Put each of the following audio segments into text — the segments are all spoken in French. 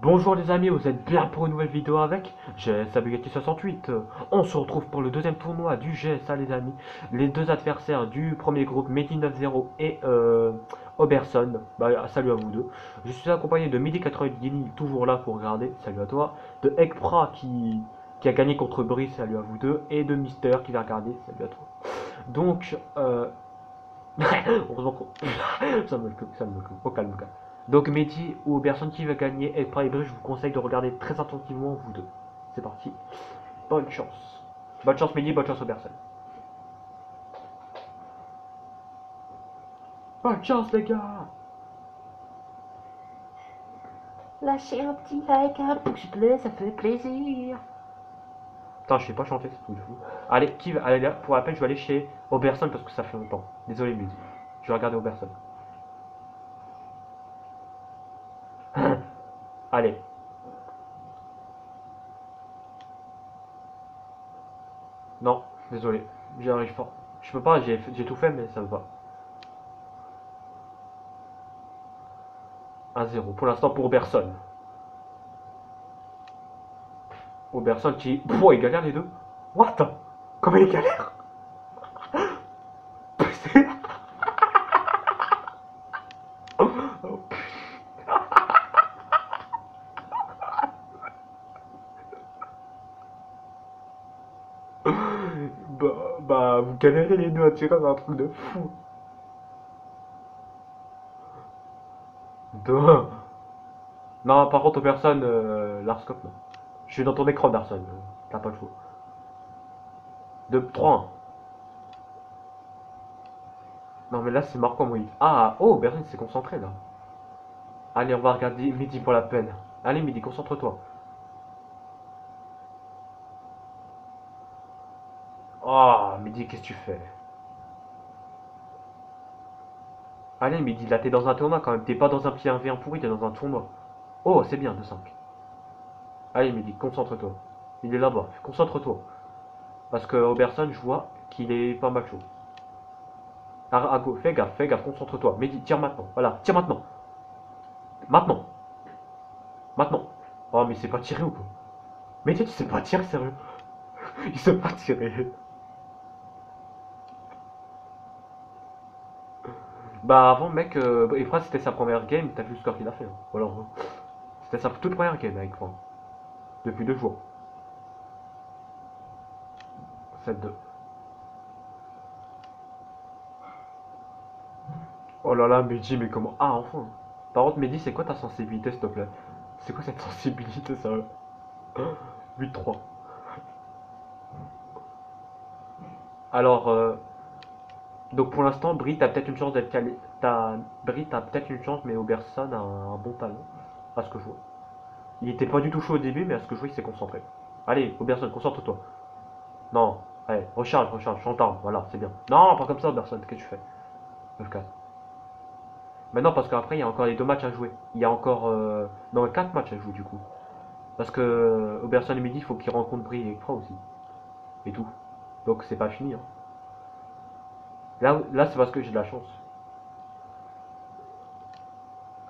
Bonjour les amis, vous êtes bien pour une nouvelle vidéo avec GS Abugatti 68. On se retrouve pour le deuxième tournoi du GSA les amis. Les deux adversaires du premier groupe, Mehdi 90 et Oberson. Salut à vous deux. Je suis accompagné de Midi 88 Guinea, toujours là pour regarder, salut à toi. De Ekpra qui a gagné contre Brice, salut à vous deux. Et de Mister qui va regarder, salut à toi. Donc, heureusement qu'on... ça me coupe, au calme, au calme. Donc Mehdi ou personne qui va gagner et Prime Bridge, je vous conseille de regarder très attentivement vous deux. C'est parti. Bonne chance. Bonne chance Mehdi, bonne chance aux personnes. Bonne chance les gars. Lâchez un petit like, un pouce bleu, ça fait plaisir. Putain, je sais pas chanter, c'est tout de fou. Allez, qui va... Allez là, pour rappel, je vais aller chez Oberson parce que ça fait longtemps. Désolé Mehdi. Je vais regarder Oberson. Allez. Non, désolé. J'y arrive pas. Je peux pas, j'ai tout fait mais ça me va. 1-0 pour l'instant pour Oberson. Oberson qui... Pouah, il galère les deux. What? Comment il galère? Vous galérez les deux à tirer dans un truc de fou. Deux. Non, par contre, Oberson, Larscope, non. Je suis dans ton écran, Oberson. T'as pas le choix. 2, 3. Non, mais là, c'est marquant, oui. Ah, oh, Oberson s'est concentré, là. Allez, on va regarder Midi pour la peine. Allez, Midi, concentre-toi. Oh, Midi, qu'est-ce que tu fais? Allez, Midi, là, t'es dans un tournoi quand même. T'es pas dans un petit 1v1 pourri, t'es dans un tournoi. Oh, c'est bien, 2-5. Allez, Midi, concentre-toi. Il est là-bas, concentre-toi. Parce que Robertson, je vois qu'il est pas mal chaud. Arago, fais gaffe, concentre-toi. Mehdi, tire maintenant. Voilà, tire maintenant. Maintenant. Maintenant. Oh, mais il sait pas tirer ou quoi? Mehdi, tu sais pas tirer, sérieux? Il sait pas tirer. Bah, avant, mec, Efra, c'était sa première game. T'as vu le score qu'il a fait, hein. Ou alors, c'était sa toute première game avec Efra. Depuis 2 jours. 7-2. Oh là là, Mehdi, mais comment? Ah, enfin. Par contre, Mehdi, c'est quoi ta sensibilité, s'il te plaît? C'est quoi cette sensibilité, sérieux? 8-3. Alors, donc pour l'instant, Brie, t'as peut-être une chance d'être calé. Brie, t'as peut-être une chance, mais Oberson a un bon talent, à ce que je vois. Il était pas du tout chaud au début, mais à ce que je vois, il s'est concentré. Allez, Oberson, concentre-toi. Non, allez, recharge, chantarme, voilà, c'est bien. Non, pas comme ça, Oberson, qu'est-ce que tu fais? 9-4. Mais non, parce qu'après, il y a encore les 2 matchs à jouer. Il y a encore. Non, 4 matchs à jouer du coup. Parce que Oberson et Midi, il faut qu'il rencontre Brie et Ekra aussi. Et tout. Donc c'est pas fini, hein. Là c'est parce que j'ai de la chance.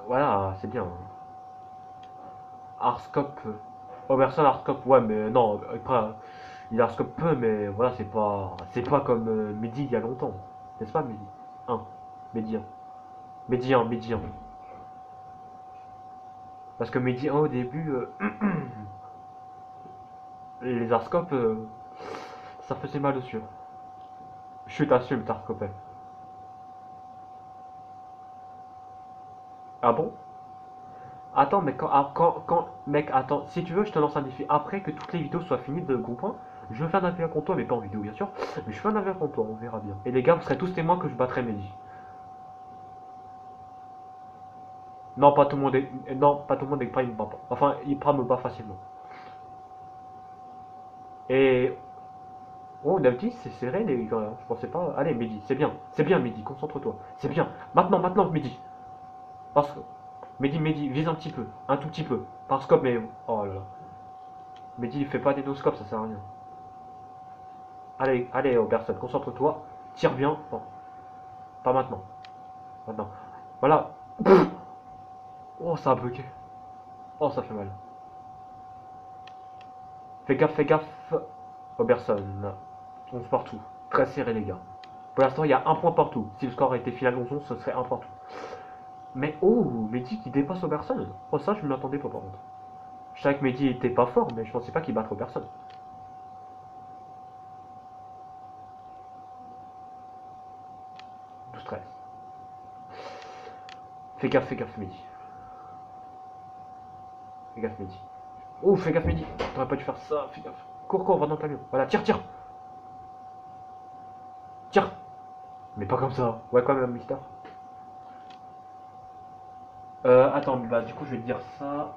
Voilà, c'est bien, hein. Arscope. Oberson Arscope, ouais, mais non, après, il Arscope peu, mais voilà, c'est pas comme Mehdi il y a longtemps. N'est-ce pas, Mehdi? 1. Mehdi 1. Mehdi 1, Mehdi 1. Parce que Mehdi 1 au début, les Arscopes, ça faisait mal dessus. Chut, t'assumes, Arscope. Ah bon? Attends, mais mec, attends, si tu veux, je te lance un défi. Après que toutes les vidéos soient finies de groupe 1, je fais un avis contre toi, mais pas en vidéo, bien sûr. Mais je fais un avis contre toi, on verra bien. Et les gars, vous serez tous témoins que je battrai Mehdi. Non, pas tout le monde est. Non, pas tout le monde est prêt, il me bat pas. Enfin, il prend me bat facilement. Et. Oh, d'habitude, c'est serré, les gars. Je pensais pas. Allez, Mehdi, c'est bien, Mehdi, concentre-toi. C'est bien. Maintenant, Mehdi. Parce que. Mehdi, vise un petit peu. Un tout petit peu. Par scope, mais. Oh là là. Mehdi, il fait pas des no-scopes, ça sert à rien. Allez, Oberson, concentre-toi. Tire bien. Bon, pas maintenant. Maintenant. Voilà. Oh, ça a bugué. Oh, ça fait mal. Fais gaffe, fais gaffe. Oberson. 11 partout. Très serré, les gars. Pour l'instant, il y a un point partout. Si le score était final 11-11, ce serait un partout. Mais oh, Mehdi qui dépasse Oberson. Oh, ça, je ne m'y attendais pas, par contre. Je savais que Mehdi était pas fort, mais je pensais pas qu'il batte Oberson. Tout stress. Fais gaffe, Mehdi. Fais gaffe, Mehdi. Oh, fais gaffe, Mehdi. T'aurais pas dû faire ça, fais gaffe. Cours, cours, va dans le camion. Voilà, tire, tire. Tire. Mais pas comme ça. Ouais, quand même, Mister. Attends, bah du coup, je vais te dire ça.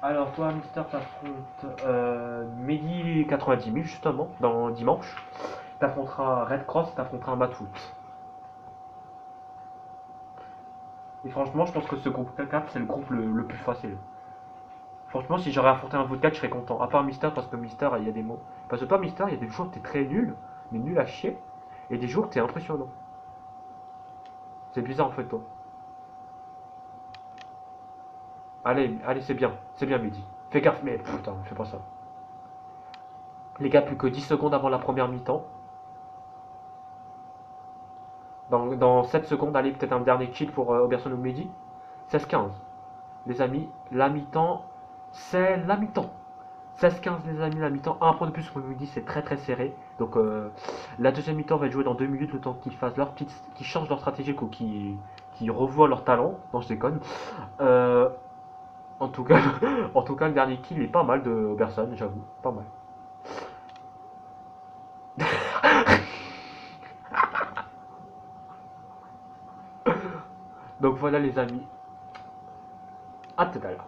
Alors, toi, Mister, t'affrontes Mehdi 90 000, justement, dans dimanche. T'affronteras Red Cross, t'affronteras Matwood. Et franchement, je pense que ce groupe 4, c'est le groupe le plus facile. Franchement, si j'aurais affronté un Vodka, je serais content. À part Mister, parce que Mister, il y a des mots. Parce que toi, Mister, il y a des jours où t'es très nul, mais nul à chier. Et des jours où t'es impressionnant. C'est bizarre en fait, toi. Allez, allez, c'est bien, Mehdi. Fais gaffe, mais putain, fais pas ça. Les gars, plus que 10 secondes avant la première mi-temps. Dans 7 secondes, allez, peut-être un dernier kill pour Oberson ou Mehdi. 16-15. Les amis, la mi-temps, c'est la mi-temps. 16-15 les amis, la mi-temps. Un point de plus pour Mehdi, c'est très très serré. Donc la deuxième mi-temps va être jouée dans 2 minutes, le temps qu'ils fassent leur petite, qu'ils changent leur stratégie ou qu'ils revoient leur talent. Non, je déconne. Euh, en tout cas, en tout cas, le dernier kill est pas mal de Oberson, j'avoue, pas mal. Donc voilà les amis, à tout à l'heure.